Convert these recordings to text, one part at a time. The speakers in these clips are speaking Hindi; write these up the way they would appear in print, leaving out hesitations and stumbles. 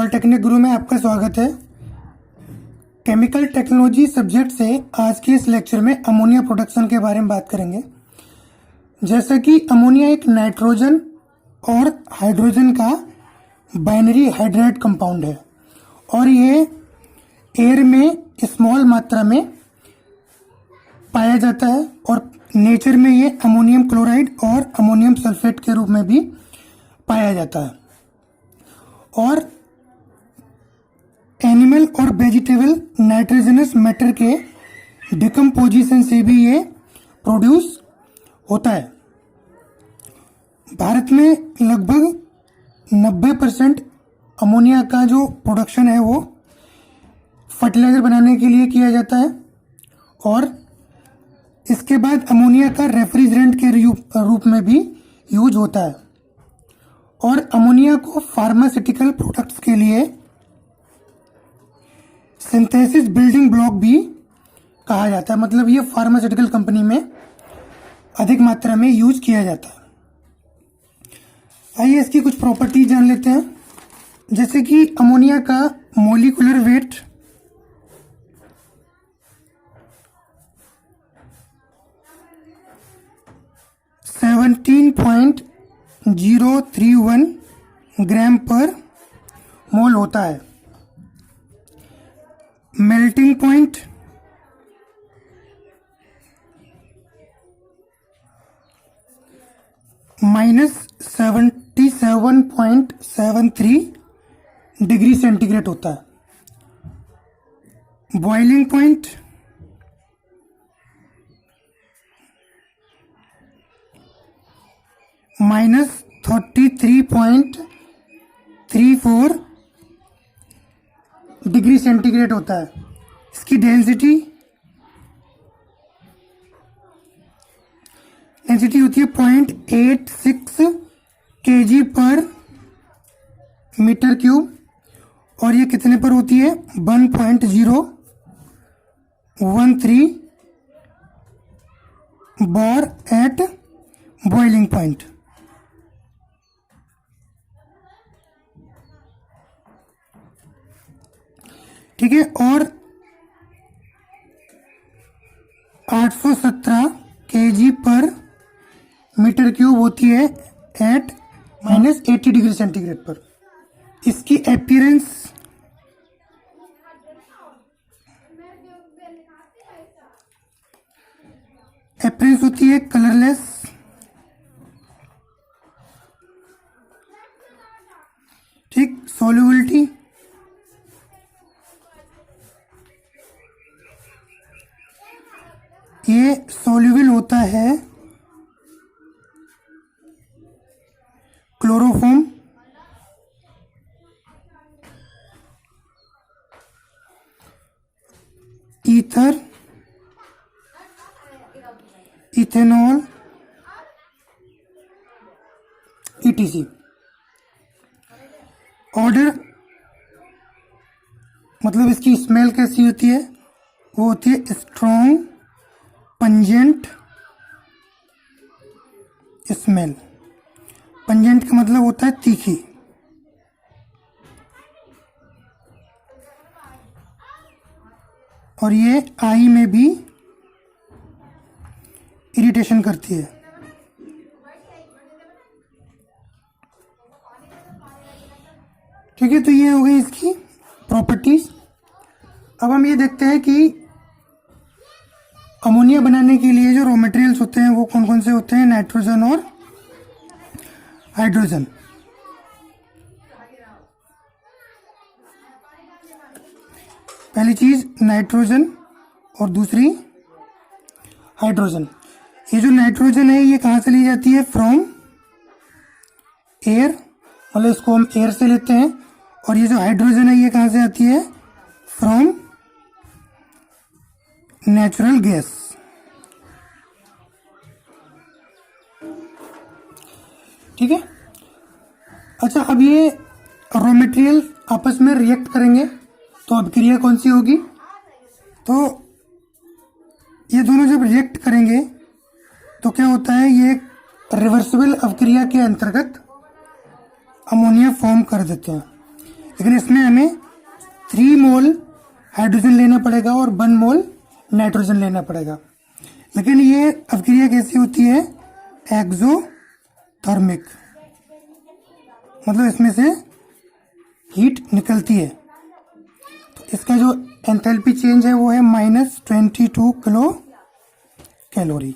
पॉलिटेक्निक गुरु में आपका स्वागत है। केमिकल टेक्नोलॉजी सब्जेक्ट से आज के इस लेक्चर में अमोनिया प्रोडक्शन के बारे में बात करेंगे। जैसा कि अमोनिया एक नाइट्रोजन और हाइड्रोजन का बाइनरी हाइड्राइड कंपाउंड है और ये एयर में स्मॉल मात्रा में पाया जाता है और नेचर में ये अमोनियम क्लोराइड और अमोनियम सल्फेट के रूप में भी पाया जाता है और एनिमल और वेजिटेबल नाइट्रोजनस मैटर के डिकम्पोजिशन से भी ये प्रोड्यूस होता है। भारत में लगभग 90% अमोनिया का जो प्रोडक्शन है वो फर्टिलाइजर बनाने के लिए किया जाता है और इसके बाद अमोनिया का रेफ्रिजरेंट के रूप में भी यूज होता है और अमोनिया को फार्मास्यूटिकल प्रोडक्ट्स के लिए सिंथेसिस बिल्डिंग ब्लॉक भी कहा जाता है। मतलब ये फार्मास्यूटिकल कंपनी में अधिक मात्रा में यूज किया जाता है। आइए इसकी कुछ प्रॉपर्टीज जान लेते हैं। जैसे कि अमोनिया का मॉलिक्यूलर वेट 17.031 ग्राम पर मोल होता है। मेल्टिंग पॉइंट -77.73 डिग्री सेंटीग्रेड होता है। बॉइलिंग पॉइंट -33.34 डिग्री सेंटीग्रेड होता है। इसकी डेंसिटी होती है 0.86 kg पर मीटर क्यूब और ये कितने पर होती है 1.013 बार एट बॉइलिंग पॉइंट। ठीक है, और 817 kg पर मीटर क्यूब होती है एट -80 डिग्री सेंटीग्रेड पर। इसकी अपीयरेंस होती है कलरलेस। ठीक, सॉल्युबिलिटी ये सॉल्युबल होता है chloroform, ether, ethanol, etc. Order मतलब इसकी स्मेल कैसी होती है, वो होती है स्ट्रॉन्ग पंजेंट स्मेल। पंजेंट का मतलब होता है तीखी। और ये आई में भी इरिटेशन करती है। ठीक है, तो ये हो गई इसकी प्रॉपर्टीज। अब हम ये देखते हैं कि अमोनिया बनाने के लिए जो रॉ मटेरियल्स होते हैं वो कौन कौन से होते हैं। नाइट्रोजन और हाइड्रोजन। पहली चीज नाइट्रोजन और दूसरी हाइड्रोजन। ये जो नाइट्रोजन है ये कहाँ से ली जाती है, फ्रॉम एयर, मतलब इसको हम एयर से लेते हैं। और ये जो हाइड्रोजन है ये कहाँ से आती है, फ्रॉम नेचुरल गैस। ठीक है, अच्छा, अब ये रॉ मटेरियल आपस में रिएक्ट करेंगे तो अभिक्रिया कौन सी होगी, तो ये दोनों जब रिएक्ट करेंगे तो क्या होता है, ये रिवर्सिबल अभिक्रिया के अंतर्गत अमोनिया फॉर्म कर देते हैं। लेकिन इसमें हमें 3 मोल हाइड्रोजन लेना पड़ेगा और 1 मोल नाइट्रोजन लेना पड़ेगा। लेकिन ये अभिक्रिया कैसी होती है? एक्सोथर्मिक, मतलब इसमें से हीट निकलती है। तो इसका जो एंथैल्पी चेंज है वो है -22 किलो कैलोरी।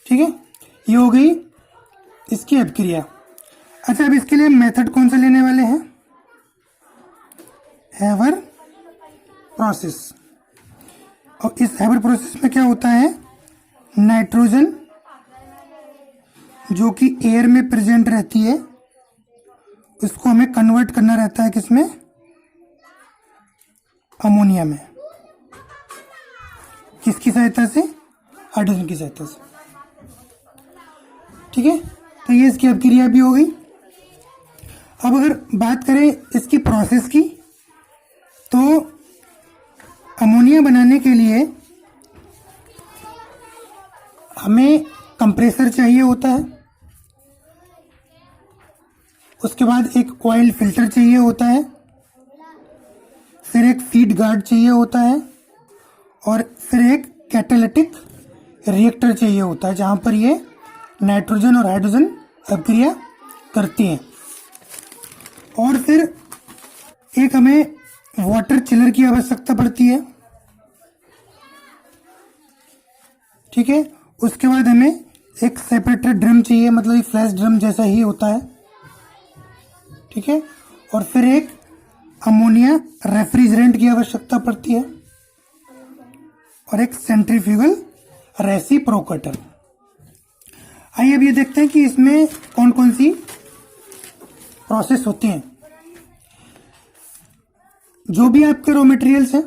ठीक है, ये हो गई इसकी अभिक्रिया। अच्छा, अब इसके लिए मेथड कौन सा लेने वाले हैं? Haber process. और इस हैबर प्रोसेस में क्या होता है? नाइट्रोजन जो कि एयर में प्रेजेंट रहती है उसको हमें कन्वर्ट करना रहता है किसमें? अमोनिया में। किसकी सहायता से? हाइड्रोजन की सहायता से। ठीक है, तो ये इसकी अभिक्रिया भी हो गई। अब अगर बात करें इसकी प्रोसेस की, तो अमोनिया बनाने के लिए हमें कंप्रेसर चाहिए होता है, उसके बाद एक ऑयल फिल्टर चाहिए होता है, फिर एक फीड गार्ड चाहिए होता है और फिर एक कैटालिटिक रिएक्टर चाहिए होता है जहां पर ये नाइट्रोजन और हाइड्रोजन अभिक्रिया करती हैं। और फिर एक हमें वाटर चिलर की आवश्यकता पड़ती है। ठीक है, उसके बाद हमें एक सेपरेटर ड्रम चाहिए, मतलब एक फ्लैश ड्रम जैसा ही होता है। ठीक है, और फिर एक अमोनिया रेफ्रिजरेंट की आवश्यकता पड़ती है और एक सेंट्रीफ्यूगल रेसिप्रोकेटर। आइए अब ये देखते हैं कि इसमें कौन कौन सी प्रोसेस होती हैं। जो भी आपके रॉ मटेरियल्स हैं,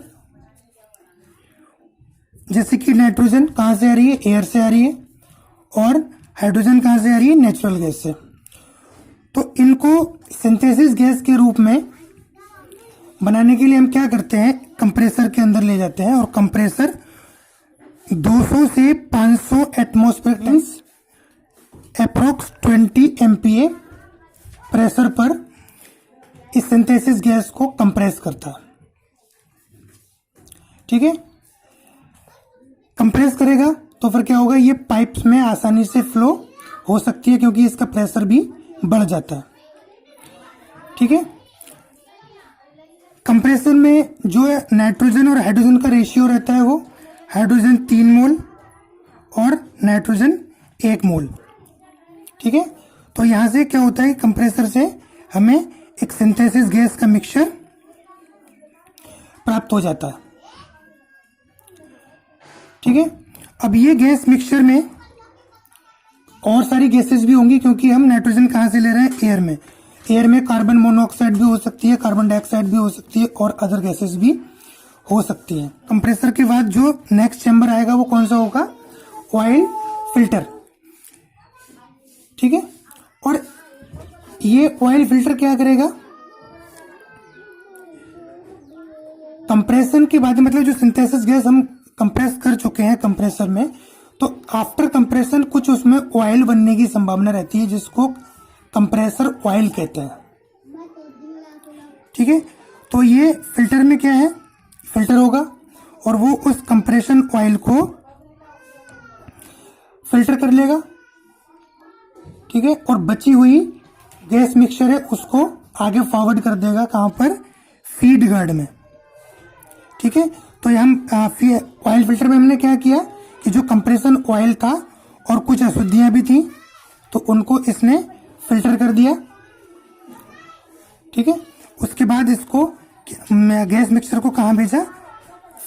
जैसे कि नाइट्रोजन कहाँ से आ रही है? एयर से आ रही है। और हाइड्रोजन कहाँ से आ रही है? नेचुरल गैस से। तो इनको सिंथेसिस गैस के रूप में बनाने के लिए हम क्या करते हैं? कंप्रेसर के अंदर ले जाते हैं और कंप्रेसर 200 से 500 एटमॉस्फेरिक अप्रोक्स 20 MPa प्रेशर पर इस सिंथेसिस गैस को कंप्रेस करता है। ठीक है, कंप्रेस करेगा तो फिर क्या होगा? ये पाइप्स में आसानी से फ्लो हो सकती है क्योंकि इसका प्रेशर भी बढ़ जाता है। ठीक है, कंप्रेसर में जो है नाइट्रोजन और हाइड्रोजन का रेशियो रहता है वो हाइड्रोजन 3 मोल और नाइट्रोजन 1 मोल। ठीक है, तो यहां से क्या होता है? कंप्रेसर से हमें एक सिंथेसिस गैस का मिक्सचर प्राप्त हो जाता है। ठीक है, अब ये गैस मिक्सचर में और सारी गैसेस भी होंगी क्योंकि हम नाइट्रोजन कहाँ से ले रहे हैं? एयर में। एयर में कार्बन मोनोऑक्साइड भी हो सकती है, कार्बन डाइऑक्साइड भी हो सकती है और अदर गैसेस भी हो सकती हैं। कंप्रेसर के बाद जो नेक्स्ट चैम्बर आएगा वो कौन सा होगा? Oil filter. ठीक है, और ये ऑयल फिल्टर क्या करेगा? कंप्रेशन के बाद, मतलब जो सिंथेसिस गैस हम कंप्रेस कर चुके हैं कंप्रेसर में, तो आफ्टर कंप्रेशन कुछ उसमें ऑयल बनने की संभावना रहती है जिसको कंप्रेसर ऑयल कहते हैं। ठीक है, तो ये फिल्टर में क्या है? फिल्टर होगा और वो उस कंप्रेशन ऑयल को फिल्टर कर लेगा। ठीक है, और बची हुई गैस मिक्सचर है उसको आगे फॉरवर्ड कर देगा। कहां पर? फीड गार्ड में। ठीक है, तो हम ऑयल फिल्टर में हमने क्या किया कि जो कंप्रेशन ऑयल था और कुछ अशुद्धियां भी थी तो उनको इसने फिल्टर कर दिया। ठीक है, उसके बाद इसको गैस मिक्सचर को कहाँ भेजा?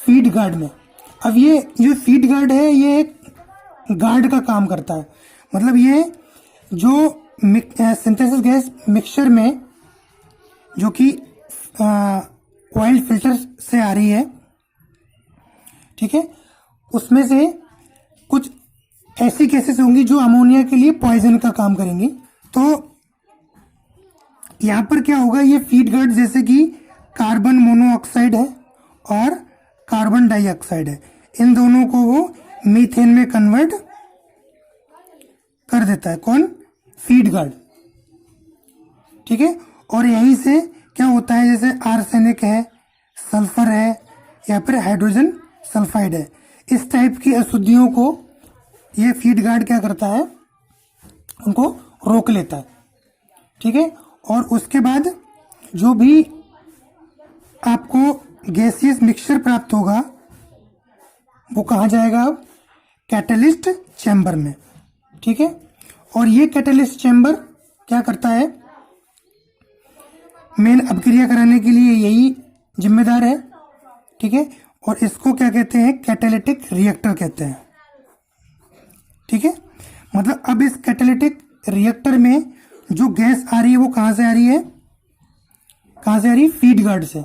फीड गार्ड में। अब ये जो फीड गार्ड है ये एक गार्ड का काम करता है, मतलब ये जो सिंथेसिस गैस मिक्सचर में जो कि ऑयल फिल्टर से आ रही है, ठीक है, उसमें से कुछ ऐसी गैसेस होंगी जो अमोनिया के लिए पॉइजन का काम करेंगी। तो यहां पर क्या होगा? ये फीड गार्ड जैसे कि कार्बन मोनोऑक्साइड है और कार्बन डाइऑक्साइड है, इन दोनों को वो मीथेन में कन्वर्ट कर देता है। कौन? Feed guard. ठीक है, और यहीं से क्या होता है, जैसे आर्सेनिक है, सल्फर है, या फिर हाइड्रोजन सल्फाइड है, इस टाइप की अशुद्धियों को ये फीड गार्ड क्या करता है, उनको रोक लेता है। ठीक है, और उसके बाद जो भी आपको गैसियस मिक्सचर प्राप्त होगा वो कहाँ जाएगा, अब कैटलिस्ट चैम्बर में। ठीक है, और ये कैटलिस्ट चैम्बर क्या करता है, मेन अपक्रिया कराने के लिए यही जिम्मेदार है। ठीक है, और इसको क्या कहते हैं, कैटालिटिक रिएक्टर कहते हैं। ठीक है, मतलब अब इस कैटालिटिक रिएक्टर में जो गैस आ रही है वो कहाँ से आ रही है, कहाँ से आ रही है, फीड गार्ड से।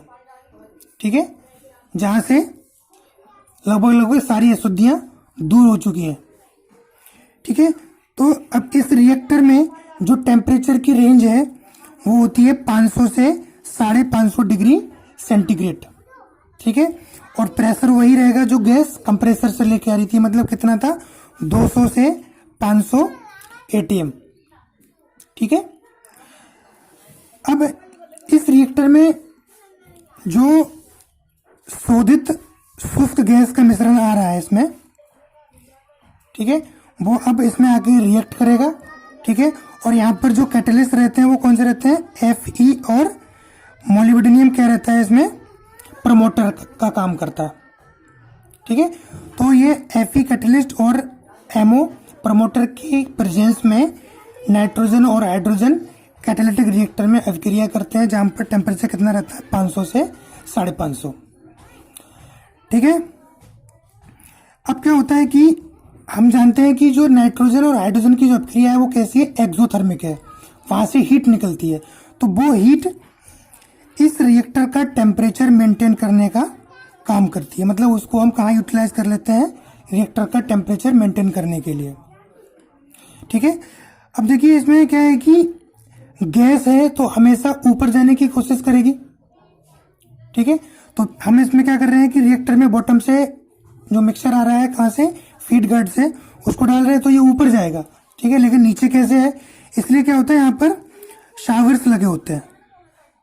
ठीक है, जहाँ से लगभग सारी अशुद्धियाँ दूर हो चुकी हैं। ठीक है, तो अब इस रिएक्टर में जो टेम्परेचर की रेंज है वो होती है 500 से 550 डिग्री सेंटीग्रेड। ठीक है, और प्रेशर वही रहेगा जो गैस कंप्रेसर से लेके आ रही थी, मतलब कितना था, 200 से 500 ATM। ठीक है, अब इस रिएक्टर में जो शोधित शुष्क गैस का मिश्रण आ रहा है इसमें, ठीक है, वो अब इसमें आके रिएक्ट करेगा। ठीक है, और यहाँ पर जो कैटलिस्ट रहते हैं वो कौन से रहते हैं, Fe और मोलिब्डेनम क्या रहता है इसमें, प्रमोटर का काम करता है। ठीक है, तो ये Fe कैटलिस्ट और MO प्रमोटर की प्रेजेंस में नाइट्रोजन और हाइड्रोजन कैटालिटिक रिएक्टर में अभिक्रिया करते हैं, जहाँ पर टेम्परेचर कितना रहता है, 500 से 550। ठीक है, अब क्या होता है कि हम जानते हैं कि जो नाइट्रोजन और हाइड्रोजन की जो अभिक्रिया है वो कैसी है, एक्सोथर्मिक है, वहां से हीट निकलती है। तो वो हीट इस रिएक्टर का टेम्परेचर मेंटेन करने का काम करती है, मतलब उसको हम कहाँ यूटिलाइज कर लेते हैं, रिएक्टर का टेम्परेचर मेंटेन करने के लिए। ठीक है, अब देखिए इसमें क्या है कि गैस है तो हमेशा ऊपर जाने की कोशिश करेगी। ठीक है, तो हम इसमें क्या कर रहे हैं कि रिएक्टर में बॉटम से जो मिक्सचर आ रहा है, कहाँ से, फीड गार्ड से, उसको डाल रहे हैं तो ये ऊपर जाएगा। ठीक है, लेकिन नीचे कैसे है, इसलिए क्या होता है, यहाँ पर शावर्स लगे होते हैं।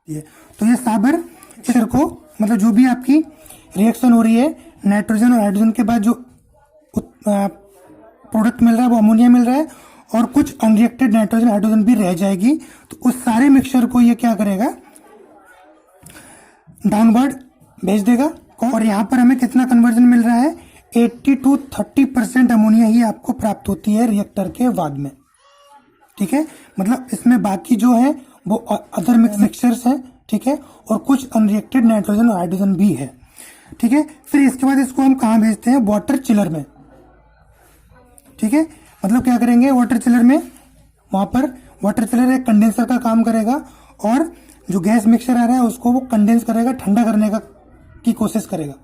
ये तो ये शावर मिक्सचर को, मतलब जो भी आपकी रिएक्शन हो रही है नाइट्रोजन और हाइड्रोजन के बाद जो प्रोडक्ट मिल रहा है वो अमोनिया मिल रहा है, और कुछ अनरिएक्टेड नाइट्रोजन हाइड्रोजन भी रह जाएगी, तो उस सारे मिक्सचर को ये क्या करेगा, डाउनवर्ड भेज देगा। और यहाँ पर हमें कितना कन्वर्जन मिल रहा है, 80 to 30% अमोनिया ही आपको प्राप्त होती है रिएक्टर के बाद में। ठीक है, मतलब इसमें बाकी जो है वो अदर मिक्सचर्स हैं। ठीक है, और कुछ अनरिएक्टेड नाइट्रोजन और हाइड्रोजन भी है। ठीक है, फिर इसके बाद इसको हम कहाँ भेजते हैं, वाटर चिलर में। ठीक है, मतलब क्या करेंगे, वाटर चिलर में, वहां पर वाटर चिलर एक कंडेंसर का काम करेगा, और जो गैस मिक्सचर आ रहा है उसको वो कंडेंस करेगा, ठंडा करने का की कोशिश करेगा।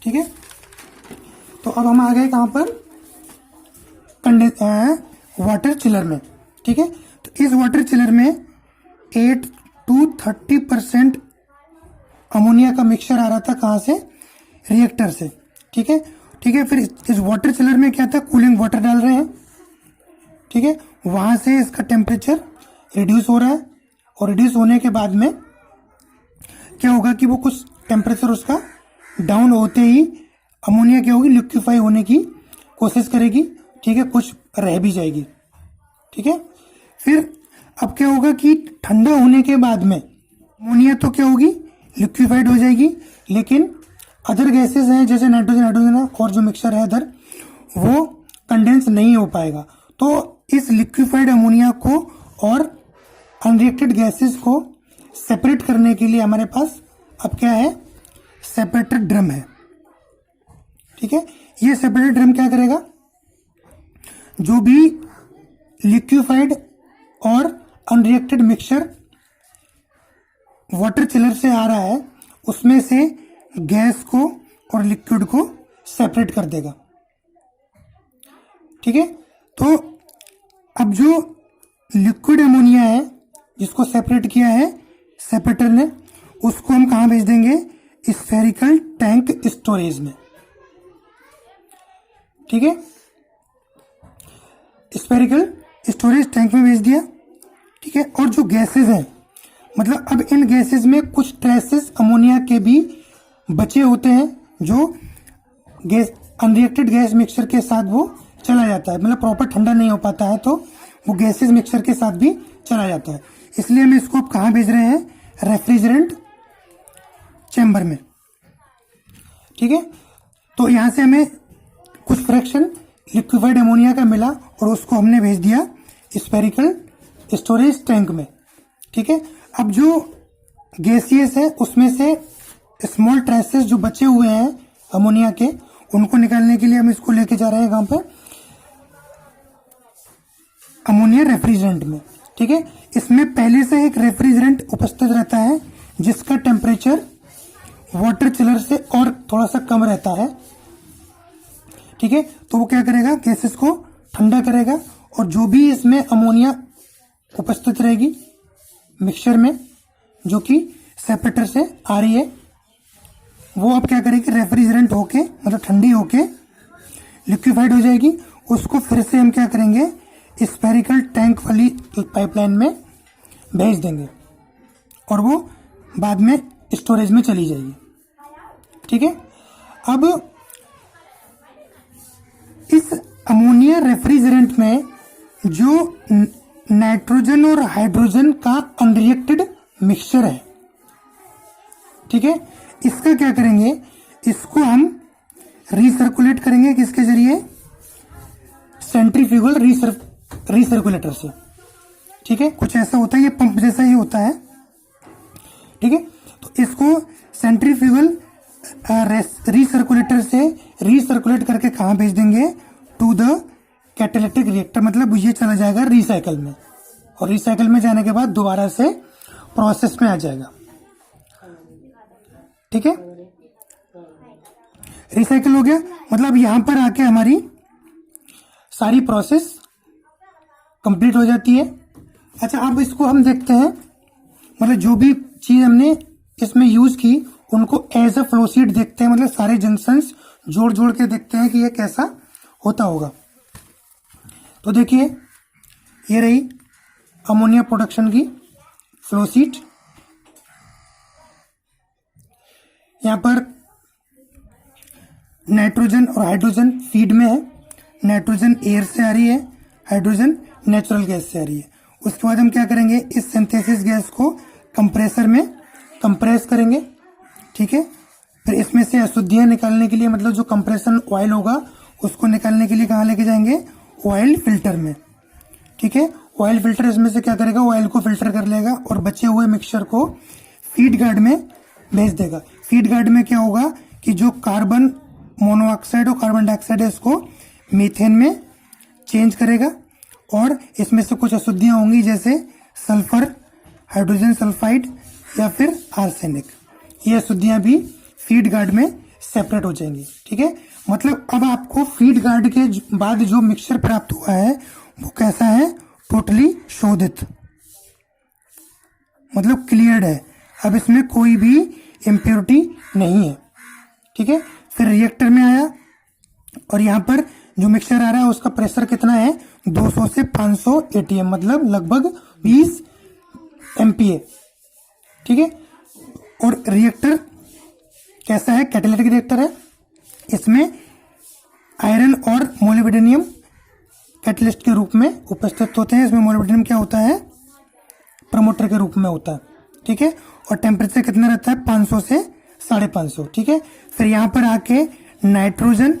ठीक है, तो अब हम आ गए कहाँ पर, वाटर चिलर में। ठीक है, तो इस वाटर चिलर में 8 to 30% अमोनिया का मिक्सचर आ रहा था, कहाँ से, रिएक्टर से। ठीक है, ठीक है, फिर इस वाटर चिलर में क्या था, कूलिंग वाटर डाल रहे हैं। ठीक है, वहां से इसका टेम्परेचर रिड्यूस हो रहा है, और रिड्यूस होने के बाद में क्या होगा कि वो कुछ टेम्परेचर उसका डाउन होते ही अमोनिया क्या होगी, लिक्विफाई होने की कोशिश करेगी। ठीक है, कुछ रह भी जाएगी। ठीक है, फिर अब क्या होगा कि ठंडा होने के बाद में अमोनिया तो क्या होगी, लिक्विफाइड हो जाएगी, लेकिन अदर गैसेस हैं जैसे नाइट्रोजन हाइड्रोजन है और जो मिक्सचर है अदर, वो कंडेंस नहीं हो पाएगा। तो इस लिक्विफाइड अमोनिया को और अनरिएक्टेड गैसेस को सेपरेट करने के लिए हमारे पास अब क्या है, सेपरेटर ड्रम है। ठीक है, ये सेपरेटर ड्रम क्या करेगा, जो भी लिक्विफाइड और अनरिएक्टेड मिक्सचर वाटर चिलर से आ रहा है उसमें से गैस को और लिक्विड को सेपरेट कर देगा। ठीक है, तो अब जो लिक्विड अमोनिया है जिसको सेपरेट किया है सेपरेटर ने, उसको हम कहाँ भेज देंगे, स्फेरिकल टैंक स्टोरेज में। ठीक है, स्फेरिकल स्टोरेज टैंक में भेज दिया। ठीक है, और जो गैसेस हैं, मतलब अब इन गैसेस में कुछ ट्रेसेस अमोनिया के भी बचे होते हैं जो गैस अनरिएक्टेड गैस मिक्सचर के साथ वो चला जाता है, मतलब प्रॉपर ठंडा नहीं हो पाता है तो वो गैसेस मिक्सचर के साथ भी चला जाता है। इसलिए हम इसको अब कहाँ भेज रहे हैं, रेफ्रिजरेंट चैम्बर में। ठीक है, तो यहाँ से हमें कुछ फ्रैक्शन लिक्विफाइड अमोनिया का मिला और उसको हमने भेज दिया स्फेरिकल स्टोरेज टैंक में। ठीक है, अब जो गैसियस है उसमें से स्मॉल ट्रेसेस जो बचे हुए हैं अमोनिया के, उनको निकालने के लिए हम इसको लेके जा रहे हैं कहाँ पे, अमोनिया रेफ्रिजरेंट में। ठीक है, इसमें पहले से एक रेफ्रिजरेंट उपस्थित रहता है जिसका टेम्परेचर वाटर चिलर से और थोड़ा सा कम रहता है। ठीक है, तो वो क्या करेगा, गैसेस को ठंडा करेगा और जो भी इसमें अमोनिया उपस्थित रहेगी मिक्सचर में जो कि सेपरेटर से आ रही है, वो अब क्या करेगी, रेफ्रिजरेंट होके मतलब ठंडी होके लिक्विफाइड हो जाएगी। उसको फिर से हम क्या करेंगे, स्फेरिकल टैंक वाली पाइपलाइन में भेज देंगे और वो बाद में स्टोरेज में चली जाएगी। ठीक है, अब इस अमोनिया रेफ्रिजरेंट में जो नाइट्रोजन और हाइड्रोजन का अनरिएक्टेड मिक्सचर है, ठीक है, इसका क्या करेंगे, इसको हम रिसर्कुलेट करेंगे किसके जरिए, सेंट्रीफ्यूगल रिसर्कुलेटर से। ठीक है, कुछ ऐसा होता है, ये पंप जैसा ही होता है। ठीक है, तो इसको सेंट्रीफ्यूगल रिसर्कुलेटर से रिसर्कुलेट करके कहाँ भेज देंगे, टू द कैटालिटिक रिएक्टर, मतलब ये चला जाएगा रिसाइकल में और रिसाइकल में जाने के बाद दोबारा से प्रोसेस में आ जाएगा। ठीक है, रिसाइकल हो गया, मतलब यहां पर आके हमारी सारी प्रोसेस कंप्लीट हो जाती है। अच्छा, अब इसको हम देखते हैं, मतलब जो भी चीज हमने इसमें यूज की उनको एज अ फ्लो शीट देखते हैं, मतलब सारे जंक्शंस जोड़ जोड़ के देखते हैं कि ये कैसा होता होगा। तो देखिए, ये रही अमोनिया प्रोडक्शन की फ्लो शीट। यहाँ पर नाइट्रोजन और हाइड्रोजन फीड में है, नाइट्रोजन एयर से आ रही है, हाइड्रोजन नेचुरल गैस से आ रही है। उसके बाद हम क्या करेंगे, इस सिंथेसिस गैस को कंप्रेसर में कंप्रेस करेंगे। ठीक है, फिर इसमें से अशुद्धियां निकालने के लिए, मतलब जो कंप्रेशन ऑयल होगा उसको निकालने के लिए कहाँ लेके जाएंगे, ऑयल फिल्टर में। ठीक है, ऑयल फिल्टर इसमें से क्या करेगा, ऑयल को फिल्टर कर लेगा और बचे हुए मिक्सचर को फीड गार्ड में भेज देगा। फीड गार्ड में क्या होगा कि जो कार्बन मोनोऑक्साइड और कार्बन डाइऑक्साइड है इसको मीथेन में चेंज करेगा और इसमें से कुछ अशुद्धियां होंगी जैसे सल्फर, हाइड्रोजन सल्फाइड या फिर आर्सेनिक। ये अशुद्धियां भी फीड गार्ड में सेपरेट हो जाएंगी। ठीक है, मतलब अब आपको फीड गार्ड के बाद जो मिक्सचर प्राप्त हुआ है वो कैसा है, टोटली शोधित, मतलब क्लियर्ड है, अब इसमें कोई भी इम्प्योरिटी नहीं है। ठीक है, फिर रिएक्टर में आया और यहाँ पर जो मिक्सचर आ रहा है उसका प्रेशर कितना है, 200 से 500 एटीएम, मतलब लगभग 20 एमपीए। ठीक है, और रिएक्टर कैसा है, कैटालिटिक रिएक्टर है, इसमें आयरन और मोलिब्डेनियम कैटलिस्ट के रूप में उपस्थित होते हैं। इसमें मोलिब्डेनियम क्या होता है, प्रमोटर के रूप में होता है। ठीक है, और टेम्परेचर कितना रहता है, 500 से 550। ठीक है, फिर यहाँ पर आके नाइट्रोजन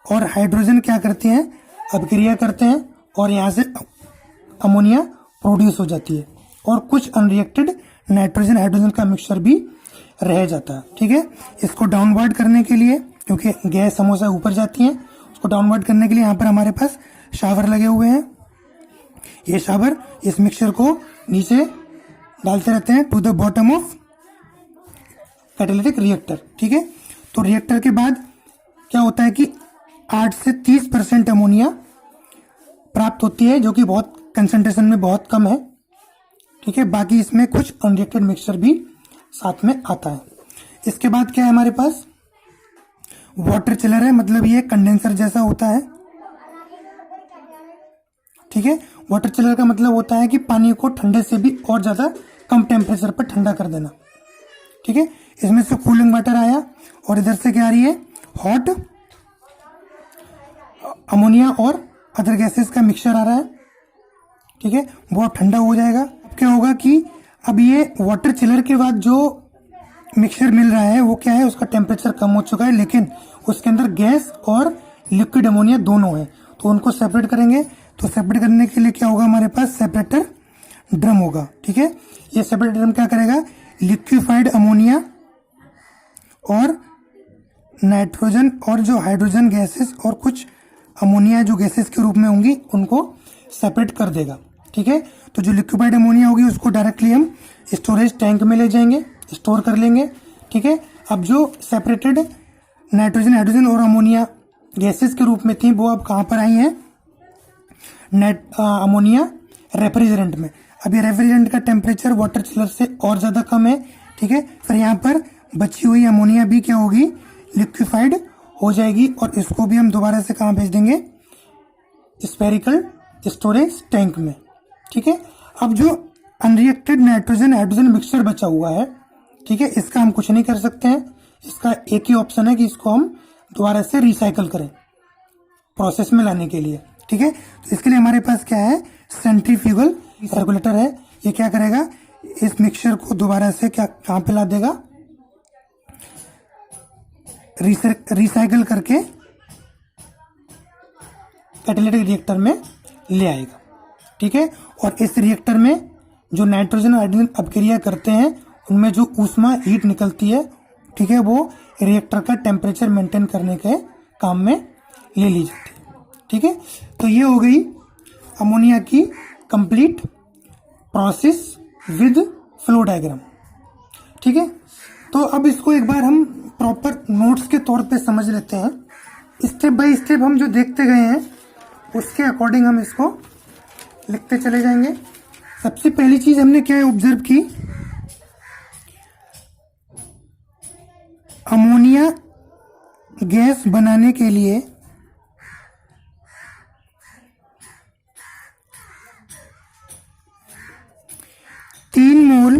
और हाइड्रोजन क्या करते हैं, अभिक्रिया करते हैं और यहाँ से अमोनिया प्रोड्यूस हो जाती है और कुछ अनरिएक्टेड नाइट्रोजन हाइड्रोजन का मिक्सचर भी रह जाता है। ठीक है, इसको डाउनवर्ड करने के लिए, क्योंकि गैस हमेशा ऊपर जाती है, उसको डाउनवर्ड करने के लिए यहाँ पर हमारे पास शावर लगे हुए हैं। ये शावर इस मिक्सचर को नीचे डालते रहते हैं to the bottom of catalytic reactor. ठीक है, तो रिएक्टर के बाद क्या होता है कि 8 से 30% अमोनिया प्राप्त होती है, जो कि बहुत कंसंट्रेशन में बहुत कम है। ठीक है, बाकी इसमें कुछ अनरिएक्टेड मिक्सचर भी साथ में आता है। इसके बाद क्या है हमारे पास, वाटर चिलर है, मतलब ये कंडेंसर जैसा होता है। ठीक है, वाटर चिलर का मतलब होता है कि पानी को ठंडे से भी और ज्यादा कम टेम्परेचर पर ठंडा कर देना। ठीक है, इसमें से कूलिंग वाटर आया और इधर से क्या आ रही है, हॉट अमोनिया और अदर गैसेस का मिक्सचर आ रहा है। ठीक है, बहुत ठंडा हो जाएगा। अब क्या होगा कि अब ये वाटर चिलर के बाद जो मिक्सचर मिल रहा है वो क्या है, उसका टेम्परेचर कम हो चुका है, लेकिन उसके अंदर गैस और लिक्विड अमोनिया दोनों है, तो उनको सेपरेट करेंगे। तो सेपरेट करने के लिए क्या होगा, हमारे पास सेपरेटर ड्रम होगा। ठीक है, ये सेपरेटर ड्रम क्या करेगा, लिक्विफाइड अमोनिया और नाइट्रोजन और जो हाइड्रोजन गैसेस और कुछ अमोनिया जो गैसेस के रूप में होंगी उनको सेपरेट कर देगा। ठीक है, तो जो लिक्विफाइड अमोनिया होगी उसको डायरेक्टली हम स्टोरेज टैंक में ले जाएंगे, स्टोर कर लेंगे। ठीक है, अब जो सेपरेटेड नाइट्रोजन, हाइड्रोजन और अमोनिया गैसेस के रूप में थी वो अब कहाँ पर आई हैं, अमोनिया रेफ्रिजरेंट में। अब ये रेफ्रिजरेंट का टेम्परेचर वाटर चिलर से और ज़्यादा कम है। ठीक है, फिर यहाँ पर बची हुई अमोनिया भी क्या होगी, लिक्विफाइड हो जाएगी और इसको भी हम दोबारा से कहाँ भेज देंगे, स्फेरिकल स्टोरेज टैंक में। ठीक है, अब जो अनरिएक्टेड नाइट्रोजन हाइड्रोजन मिक्सचर बचा हुआ है, ठीक है, इसका हम कुछ नहीं कर सकते हैं। इसका एक ही ऑप्शन है कि इसको हम दोबारा से रिसाइकल करें प्रोसेस में लाने के लिए। ठीक है, तो इसके लिए हमारे पास क्या है, सेंट्रीफ्यूगल सर्कुलेटर है। ये क्या करेगा, इस मिक्सचर को दोबारा से क्या कहाँ पे ला देगा, रिसाइकल करके कैटालिटिक रिएक्टर में ले आएगा। ठीक है, और इस रिएक्टर में जो नाइट्रोजन और हाइड्रोजन अपक्रिया करते हैं उनमें जो ऊष्मा हीट निकलती है, ठीक है, वो रिएक्टर का टेम्परेचर मेंटेन करने के काम में ले ली जाती है। ठीक है, तो ये हो गई अमोनिया की complete process with flow diagram. ठीक है, तो अब इसको एक बार हम प्रॉपर नोट्स के तौर पे समझ लेते हैं। स्टेप बाय स्टेप हम जो देखते गए हैं उसके अकॉर्डिंग हम इसको लिखते चले जाएंगे। सबसे पहली चीज हमने क्या ऑब्जर्व की, अमोनिया गैस बनाने के लिए तीन मोल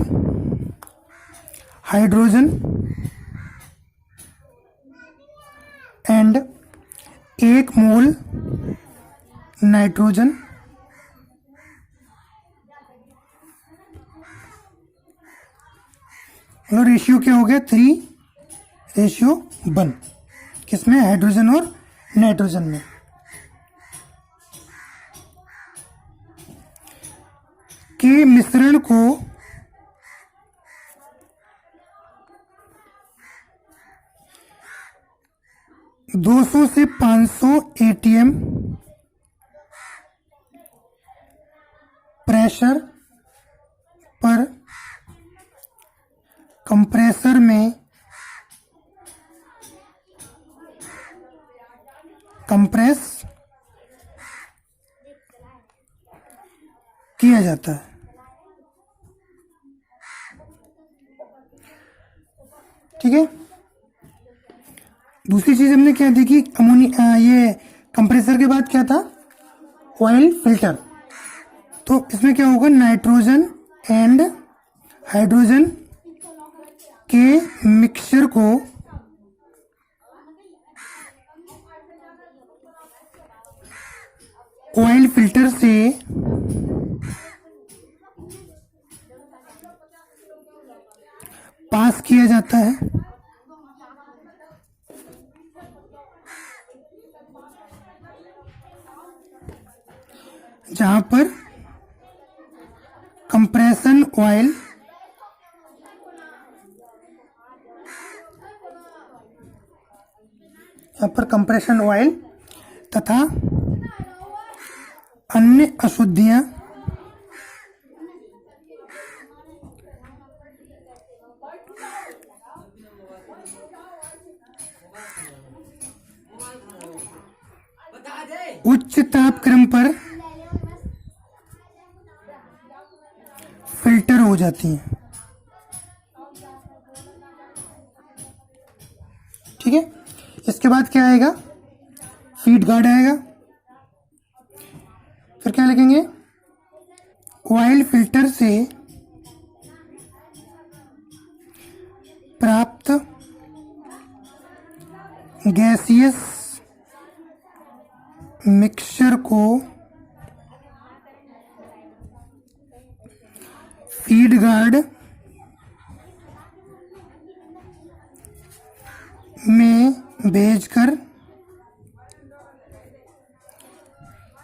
हाइड्रोजन एंड 1 मोल नाइट्रोजन और रेशियो क्या हो गया, 3:1, किसमें, हाइड्रोजन और नाइट्रोजन में। के मिश्रण को 200 से 500 ATM प्रेशर पर कंप्रेसर में कंप्रेस किया जाता है। ठीक है, दूसरी चीज हमने क्या देखी, अमोनिया, ये कंप्रेसर के बाद क्या था, ऑयल फिल्टर। तो इसमें क्या होगा, नाइट्रोजन एंड हाइड्रोजन के मिक्सचर को ऑयल फिल्टर से पास किया जाता है, जहां पर कंप्रेशन ऑयल तथा अन्य अशुद्धियां उच्च तापक्रम पर फिल्टर हो जाती हैं। ठीक है, इसके बाद क्या आएगा, फीड गार्ड आएगा। फिर क्या लिखेंगे, ऑयल फिल्टर से प्राप्त गैसियस मिक्सचर को फीड गार्ड में भेजकर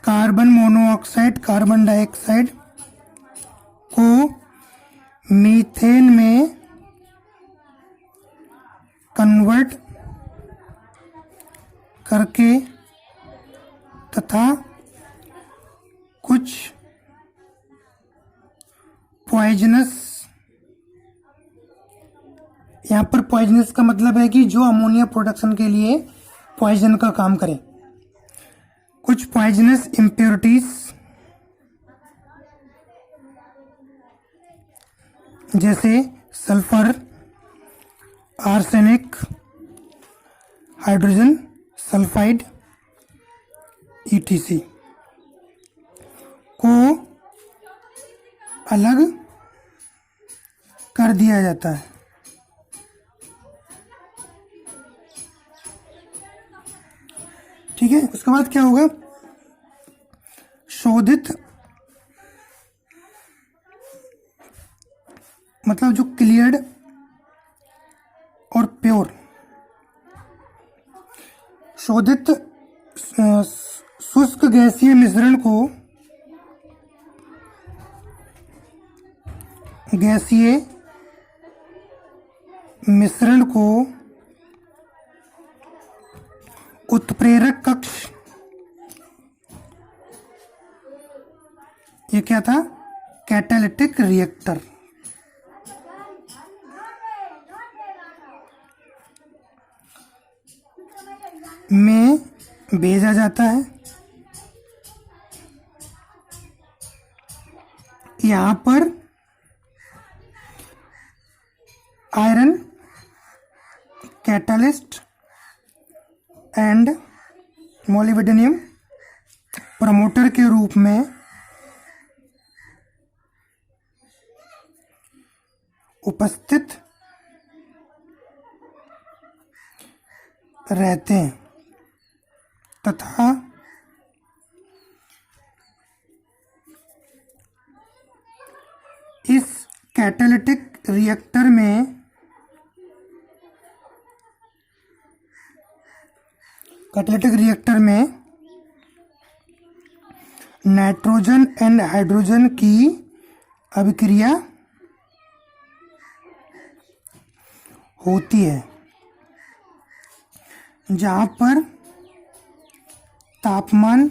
कार्बन मोनोऑक्साइड, कार्बन डाइऑक्साइड को मीथेन में कन्वर्ट करके तथा कुछ पॉइजनस, यहाँ पर पॉइजनस का मतलब है कि जो अमोनिया प्रोडक्शन के लिए पॉइजन का काम करे, कुछ पॉइजनस इम्प्योरिटीज जैसे sulphur, arsenic, hydrogen sulphide ETC को अलग कर दिया जाता है। ठीक है, उसके बाद क्या होगा? शोधित मतलब जो क्लियर्ड और प्योर, शोधित शुष्क गैसीय मिश्रण को उत्प्रेरक कक्ष, ये क्या था? कैटालिटिक रिएक्टर में भेजा जाता है। यहाँ पर iron catalyst and molybdenum promoter के रूप में उपस्थित रहते हैं तथा इस कैटालिटिक रिएक्टर में नाइट्रोजन एंड हाइड्रोजन की अभिक्रिया होती है, जहाँ पर तापमान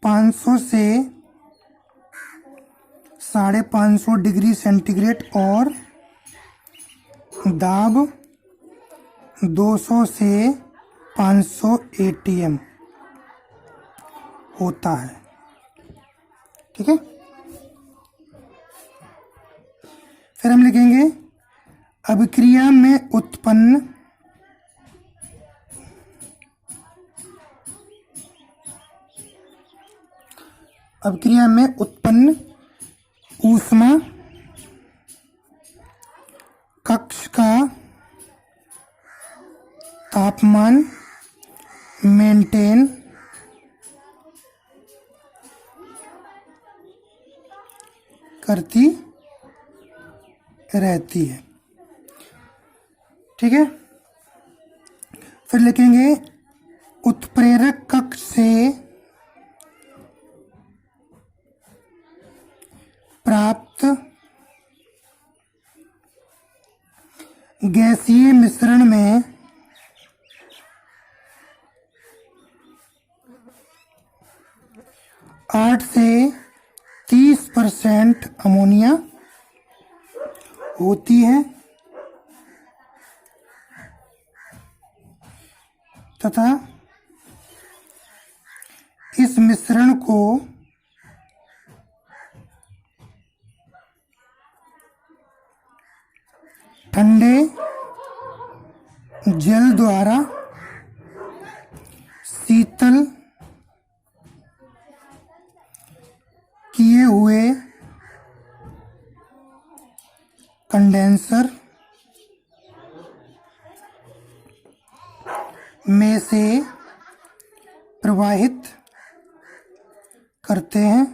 500 से 550 डिग्री सेंटीग्रेड और दाब 200 से 500 ATM होता है। ठीक है, फिर हम लिखेंगे अभिक्रिया में उत्पन्न ऊष्मा कक्ष का तापमान मेंटेन करती रहती है। ठीक है, फिर लिखेंगे उत्प्रेरक कक्ष से प्राप्त गैसीय मिश्रण में आठ से 30% अमोनिया होती है तथा इस मिश्रण को ठंडे जल द्वारा शीतल किए हुए कंडेंसर में से प्रवाहित करते हैं,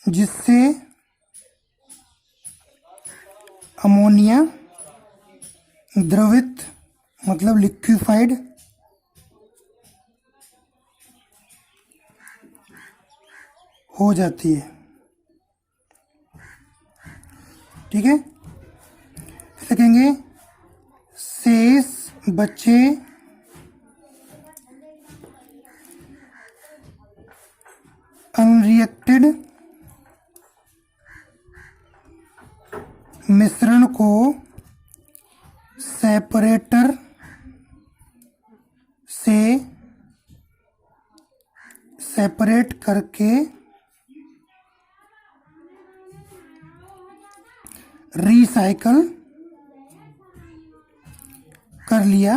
जिससे अमोनिया द्रवित मतलब लिक्विफाइड हो जाती है। ठीक है, लिखेंगे शेष बचे अनरिएक्टेड मिश्रण को सेपरेटर से सेपरेट करके रिसाइकल कर लिया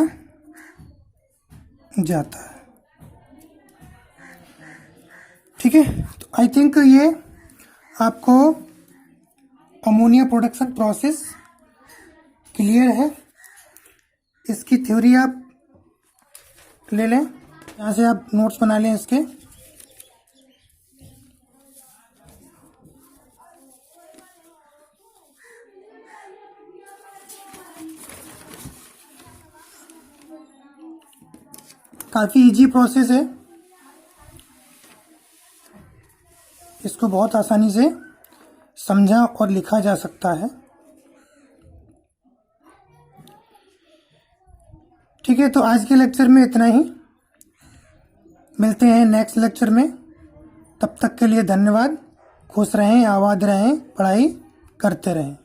जाता है। ठीक है, तो आई थिंक ये आपको अमोनिया प्रोडक्शन प्रोसेस क्लियर है। इसकी थ्योरी आप ले लें, यहाँ से आप नोट्स बना लें इसके। काफ़ी इजी प्रोसेस है, इसको बहुत आसानी से समझा और लिखा जा सकता है। ठीक है, तो आज के लेक्चर में इतना ही। मिलते हैं नेक्स्ट लेक्चर में, तब तक के लिए धन्यवाद। खुश रहें, आबाद रहें, पढ़ाई करते रहें।